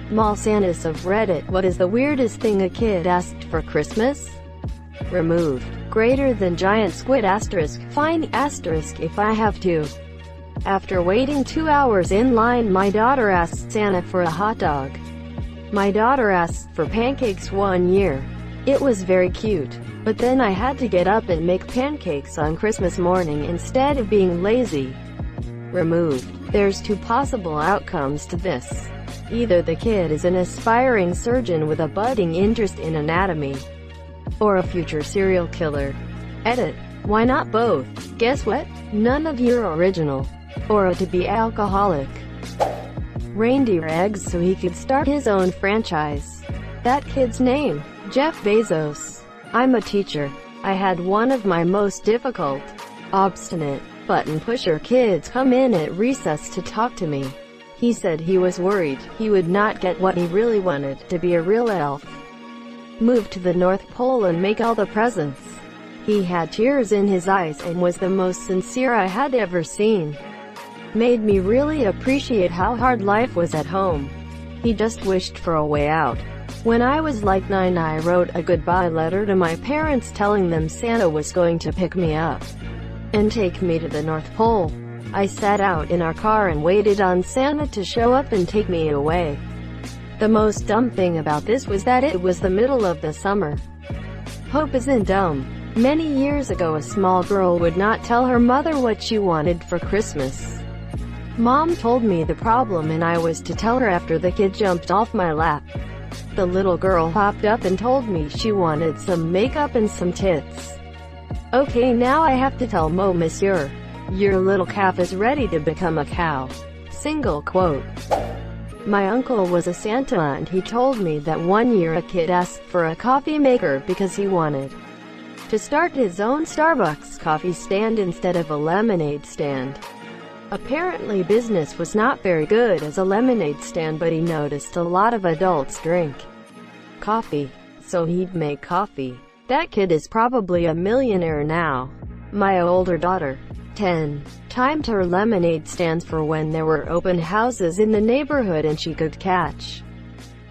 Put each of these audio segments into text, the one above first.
Mall Santas of Reddit. What is the weirdest thing a kid asked for Christmas? Removed. Greater than giant squid asterisk. Fine asterisk if I have to. After waiting 2 hours in line, my daughter asked Santa for a hot dog. My daughter asked for pancakes 1 year. It was very cute. But then I had to get up and make pancakes on Christmas morning instead of being lazy. Removed. There's two possible outcomes to this. Either the kid is an aspiring surgeon with a budding interest in anatomy, or a future serial killer. Edit. Why not both? Guess what? None of your original. Or a to-be alcoholic. Reindeer eggs so he could start his own franchise. That kid's name? Jeff Bezos. I'm a teacher. I had one of my most difficult, obstinate, button-pusher kids come in at recess to talk to me. He said he was worried he would not get what he really wanted, to be a real elf, move to the North Pole and make all the presents. He had tears in his eyes and was the most sincere I had ever seen. Made me really appreciate how hard life was at home. He just wished for a way out. When I was like 9, I wrote a goodbye letter to my parents telling them Santa was going to pick me up and take me to the North Pole. I sat out in our car and waited on Santa to show up and take me away. The most dumb thing about this was that it was the middle of the summer. Hope isn't dumb. Many years ago, a small girl would not tell her mother what she wanted for Christmas. Mom told me the problem and I was to tell her after the kid jumped off my lap. The little girl hopped up and told me she wanted some makeup and some tits. Okay, now I have to tell Mo Monsieur, your little calf is ready to become a cow. Single quote. My uncle was a Santa and he told me that one year a kid asked for a coffee maker because he wanted to start his own Starbucks coffee stand instead of a lemonade stand. Apparently business was not very good as a lemonade stand, but he noticed a lot of adults drink coffee, so he'd make coffee. That kid is probably a millionaire now. My older daughter, 10, timed her lemonade stands for when there were open houses in the neighborhood and she could catch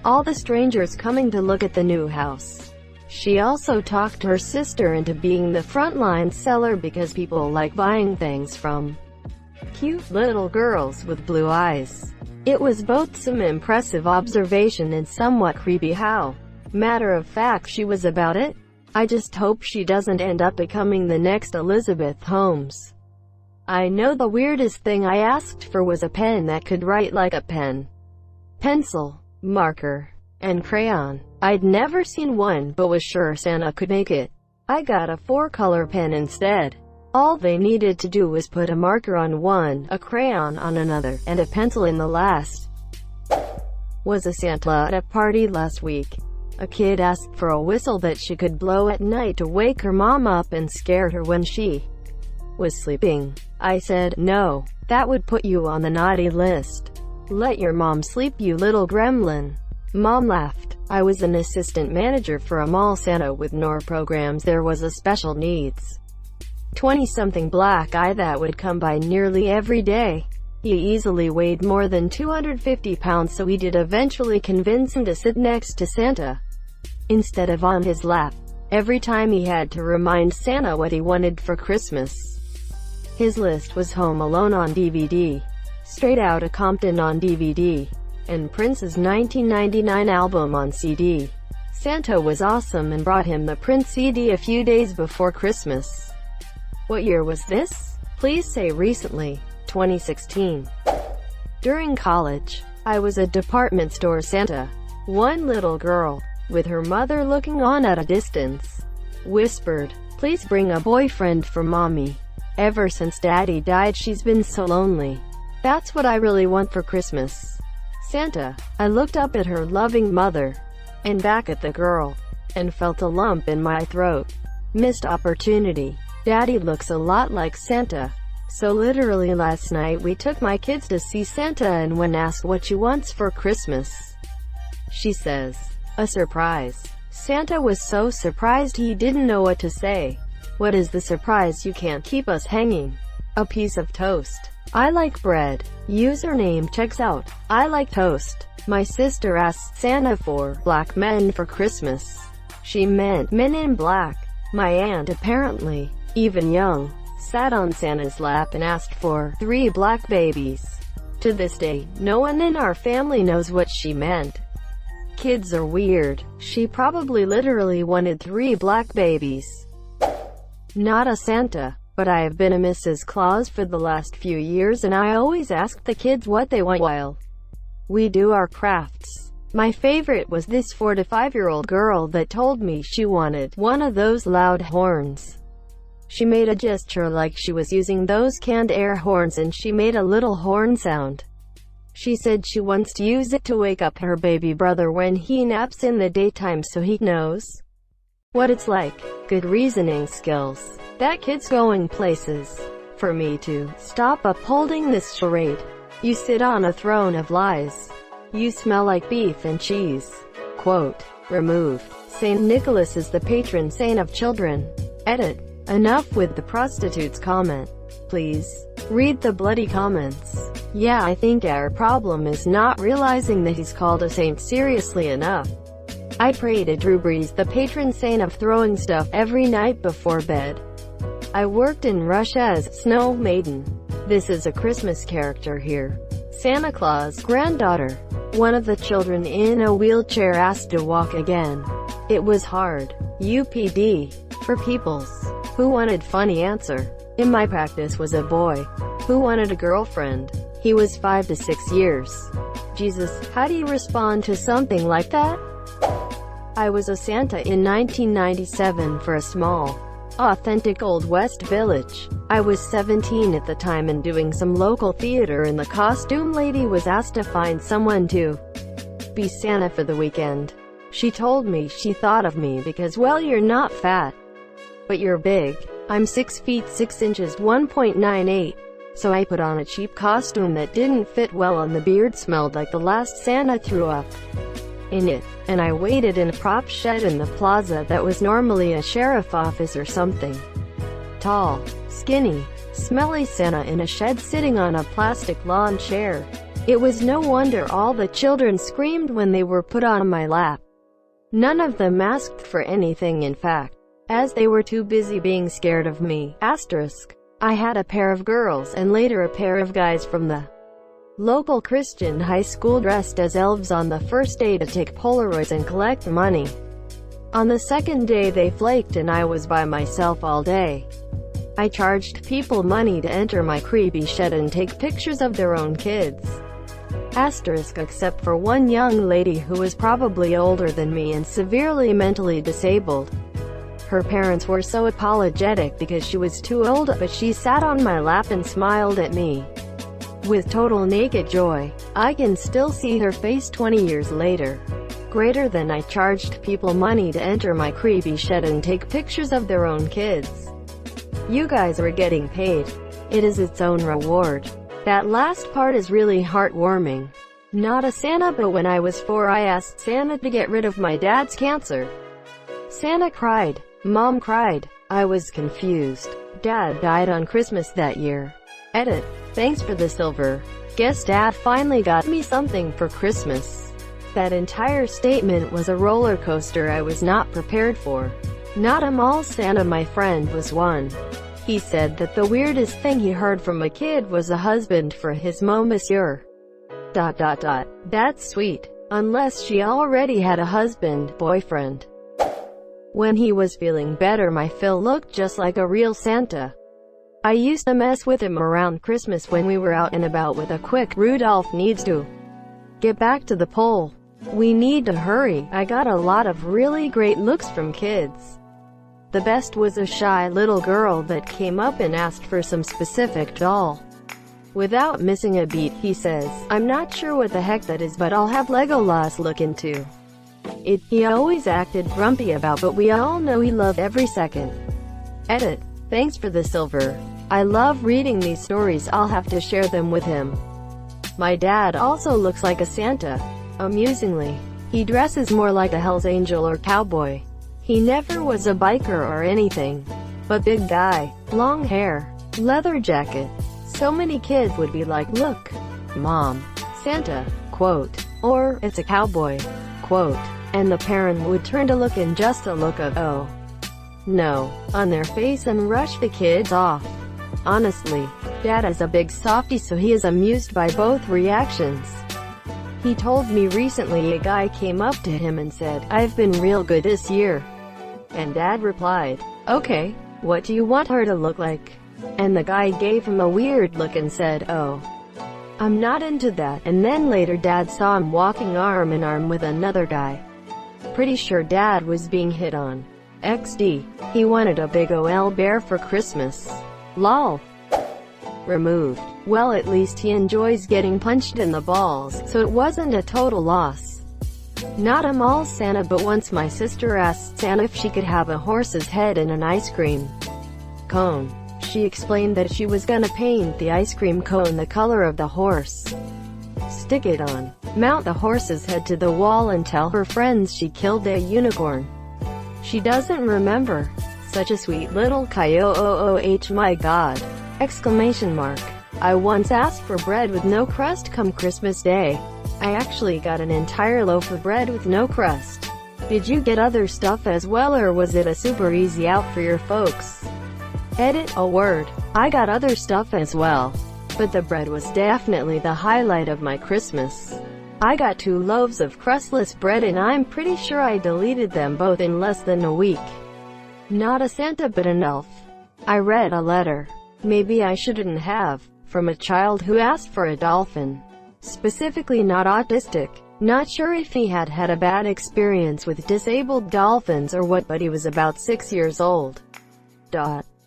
all the strangers coming to look at the new house. She also talked her sister into being the frontline seller because people like buying things from cute little girls with blue eyes. It was both some impressive observation and somewhat creepy how matter of fact she was about it. I just hope she doesn't end up becoming the next Elizabeth Holmes. I know the weirdest thing I asked for was a pen that could write like a pen. Pencil, marker, and crayon. I'd never seen one but was sure Santa could make it. I got a 4-color pen instead. All they needed to do was put a marker on one, a crayon on another, and a pencil in the last. Was a Santa at a party last week. A kid asked for a whistle that she could blow at night to wake her mom up and scare her when she was sleeping. I said, no, that would put you on the naughty list. Let your mom sleep, you little gremlin. Mom laughed. I was an assistant manager for a mall Santa with NOR programs. There was a special needs 20-something black guy that would come by nearly every day. He easily weighed more than 250 pounds, so we did eventually convince him to sit next to Santa instead of on his lap. Every time he had to remind Santa what he wanted for Christmas. His list was Home Alone on DVD, Straight Outta Compton on DVD, and Prince's 1999 album on CD. Santa was awesome and brought him the Prince CD a few days before Christmas. What year was this? Please say recently. 2016. During college, I was a department store Santa. One little girl, with her mother looking on at a distance, whispered, "Please bring a boyfriend for mommy. Ever since daddy died she's been so lonely. That's what I really want for Christmas, Santa." I looked up at her loving mother, and back at the girl, and felt a lump in my throat. Missed opportunity. Daddy looks a lot like Santa. So literally last night we took my kids to see Santa, and when asked what she wants for Christmas, she says, "A surprise." Santa was so surprised he didn't know what to say. What is the surprise? You can't keep us hanging. A piece of toast. I like bread. Username checks out. I like toast. My sister asked Santa for black men for Christmas. She meant men in black. My aunt, apparently even young, sat on Santa's lap and asked for 3 black babies. To this day, no one in our family knows what she meant. Kids are weird. She probably literally wanted 3 black babies. Not a Santa, but I have been a Mrs. Claus for the last few years, and I always ask the kids what they want while we do our crafts. My favorite was this 4 to 5-year-old girl that told me she wanted one of those loud horns. She made a gesture like she was using those canned air horns, and she made a little horn sound. She said she wants to use it to wake up her baby brother when he naps in the daytime so he knows what it's like. Good reasoning skills. That kid's going places. For me to stop upholding this charade. You sit on a throne of lies. You smell like beef and cheese. Quote. Removed. Saint Nicholas is the patron saint of children. Edit. Enough with the prostitute's comment. Please read the bloody comments. Yeah, I think our problem is not realizing that he's called a saint seriously enough. I pray to Drew Brees, the patron saint of throwing stuff every night before bed. I worked in Russia as Snow Maiden. This is a Christmas character here. Santa Claus' granddaughter. One of the children in a wheelchair asked to walk again. It was hard. UPD. For peoples who wanted funny answer. In my practice was a boy who wanted a girlfriend. He was 5 to 6 years. Jesus, how do you respond to something like that? I was a Santa in 1997 for a small, authentic Old West village. I was 17 at the time and doing some local theater, and the costume lady was asked to find someone to be Santa for the weekend. She told me she thought of me because, well, you're not fat, but you're big. I'm 6 feet 6 inches 1.98. So I put on a cheap costume that didn't fit well, and the beard smelled like the last Santa threw up in it. And I waited in a prop shed in the plaza that was normally a sheriff office or something. Tall, skinny, smelly Santa in a shed sitting on a plastic lawn chair. It was no wonder all the children screamed when they were put on my lap. None of them asked for anything, in fact, as they were too busy being scared of me. Asterisk. I had a pair of girls and later a pair of guys from the local Christian high school dressed as elves on the first day to take Polaroids and collect money. On the second day they flaked and I was by myself all day. I charged people money to enter my creepy shed and take pictures of their own kids. Asterisk, except for one young lady who was probably older than me and severely mentally disabled. Her parents were so apologetic because she was too old, but she sat on my lap and smiled at me with total naked joy. I can still see her face 20 years later. Greater than I charged people money to enter my creepy shed and take pictures of their own kids. You guys are getting paid. It is its own reward. That last part is really heartwarming. Not a Santa, but when I was 4 I asked Santa to get rid of my dad's cancer. Santa cried. Mom cried. I was confused. Dad died on Christmas that year. Edit. Thanks for the silver. Guess Dad finally got me something for Christmas. That entire statement was a roller coaster I was not prepared for. Not a mall Santa, my friend was one. He said that the weirdest thing he heard from a kid was a husband for his monsieur. ... That's sweet. Unless she already had a husband, boyfriend. When he was feeling better, my Phil looked just like a real Santa. I used to mess with him around Christmas when we were out and about with a quick "Rudolph needs to get back to the pole. We need to hurry." I got a lot of really great looks from kids. The best was a shy little girl that came up and asked for some specific doll. Without missing a beat, he says, "I'm not sure what the heck that is, but I'll have Legolas look into it." He always acted grumpy about, but we all know he loved every second. Edit. Thanks for the silver. I love reading these stories. I'll have to share them with him. My dad also looks like a Santa. Amusingly, he dresses more like a Hell's Angel or cowboy. He never was a biker or anything, but big guy, long hair, leather jacket. So many kids would be like, "Look, Mom, Santa." Quote. or "It's a cowboy," quote, and the parent would turn to look in just a look of "oh no" on their face and rush the kids off. Honestly, Dad is a big softie, so he is amused by both reactions. He told me recently a guy came up to him and said, "I've been real good this year." And Dad replied, "Okay, what do you want her to look like?" And the guy gave him a weird look and said, "Oh, I'm not into that." And then later Dad saw him walking arm in arm with another guy. Pretty sure Dad was being hit on. XD. He wanted a big OL bear for Christmas. Lol. Removed. Well, at least he enjoys getting punched in the balls, so it wasn't a total loss. Not a mall Santa, but once my sister asked Santa if she could have a horse's head in an ice cream cone. She explained that she was gonna paint the ice cream cone the color of the horse, stick it on, mount the horse's head to the wall, and tell her friends she killed a unicorn. She doesn't remember. Such a sweet little coyote, my god! Exclamation mark. I once asked for bread with no crust come Christmas Day. I actually got an entire loaf of bread with no crust. Did you get other stuff as well, or was it a super easy out for your folks? Edit a word. I got other stuff as well, but the bread was definitely the highlight of my Christmas. I got 2 loaves of crustless bread, and I'm pretty sure I deleted them both in less than a week. Not a Santa but an elf. I read a letter, maybe I shouldn't have, from a child who asked for a dolphin. Specifically not autistic. Not sure if he had had a bad experience with disabled dolphins or what, but he was about 6 years old.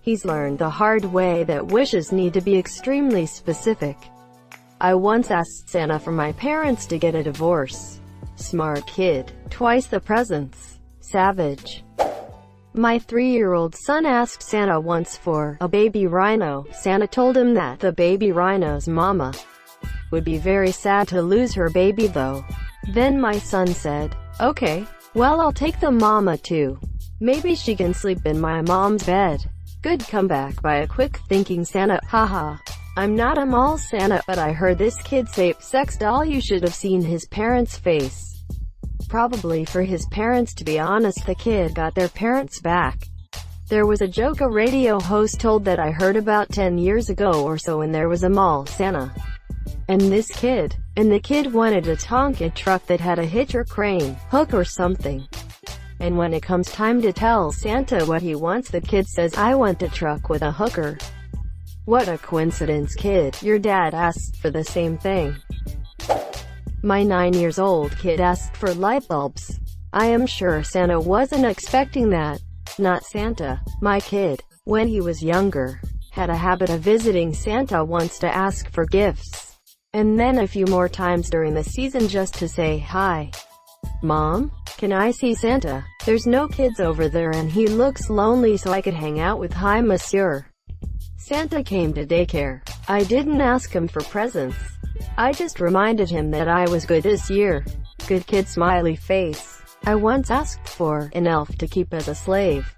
He's learned the hard way that wishes need to be extremely specific. I once asked Santa for my parents to get a divorce. Smart kid. Twice the presents. Savage. My 3-year-old son asked Santa once for a baby rhino. Santa told him that the baby rhino's mama would be very sad to lose her baby though. Then my son said, "Okay, well, I'll take the mama too. Maybe she can sleep in my mom's bed." Good comeback by a quick thinking Santa. Haha. I'm not a mall Santa, but I heard this kid say sex doll. You should have seen his parents' face. Probably for his parents, to be honest. The kid got their parents back. There was a joke a radio host told that I heard about 10 years ago or so, and there was a mall Santa and this kid, and the kid wanted a Tonka truck that had a hitch or crane, hook or something. And when it comes time to tell Santa what he wants, the kid says, "I want a truck with a hooker." What a coincidence, kid. Your dad asked for the same thing. My 9-year-old kid asked for light bulbs. I am sure Santa wasn't expecting that. Not Santa. My kid, when he was younger, had a habit of visiting Santa once to ask for gifts, and then a few more times during the season just to say hi. "Mom, can I see Santa? There's no kids over there and he looks lonely, so I could hang out with Hi Monsieur." Santa came to daycare. I didn't ask him for presents. I just reminded him that I was good this year. Good kid smiley face. I once asked for an elf to keep as a slave.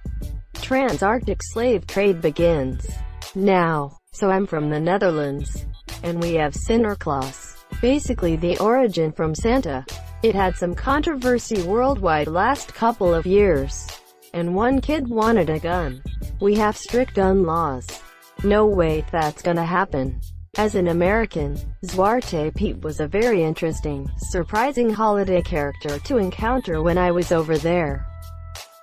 Trans-Arctic slave trade begins now. So I'm from the Netherlands, and we have Sinterklaas, basically the origin from Santa. It had some controversy worldwide last couple of years, and one kid wanted a gun. We have strict gun laws. No way that's gonna happen. As an American, Zwarte Piet was a very interesting, surprising holiday character to encounter when I was over there.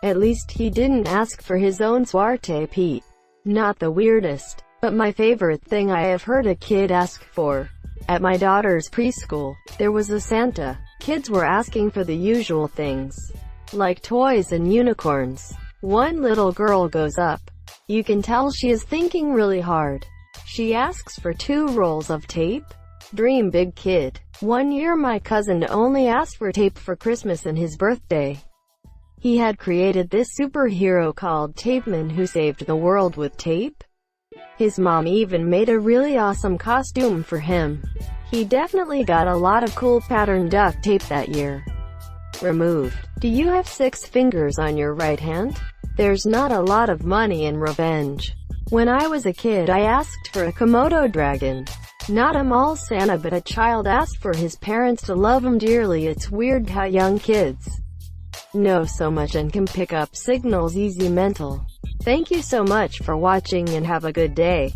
At least he didn't ask for his own Zwarte Piet. Not the weirdest, but my favorite thing I have heard a kid ask for. At my daughter's preschool, there was a Santa. Kids were asking for the usual things, like toys and unicorns. One little girl goes up. You can tell she is thinking really hard. She asks for 2 rolls of tape. Dream big, kid. One year my cousin only asked for tape for Christmas and his birthday. He had created this superhero called Tapeman who saved the world with tape. His mom even made a really awesome costume for him. He definitely got a lot of cool pattern duct tape that year. Removed. Do you have 6 fingers on your right hand? There's not a lot of money in revenge. When I was a kid I asked for a Komodo dragon. Not a mall Santa but a child asked for his parents to love him dearly. It's weird how young kids know so much and can pick up signals easy mental. Thank you so much for watching and have a good day.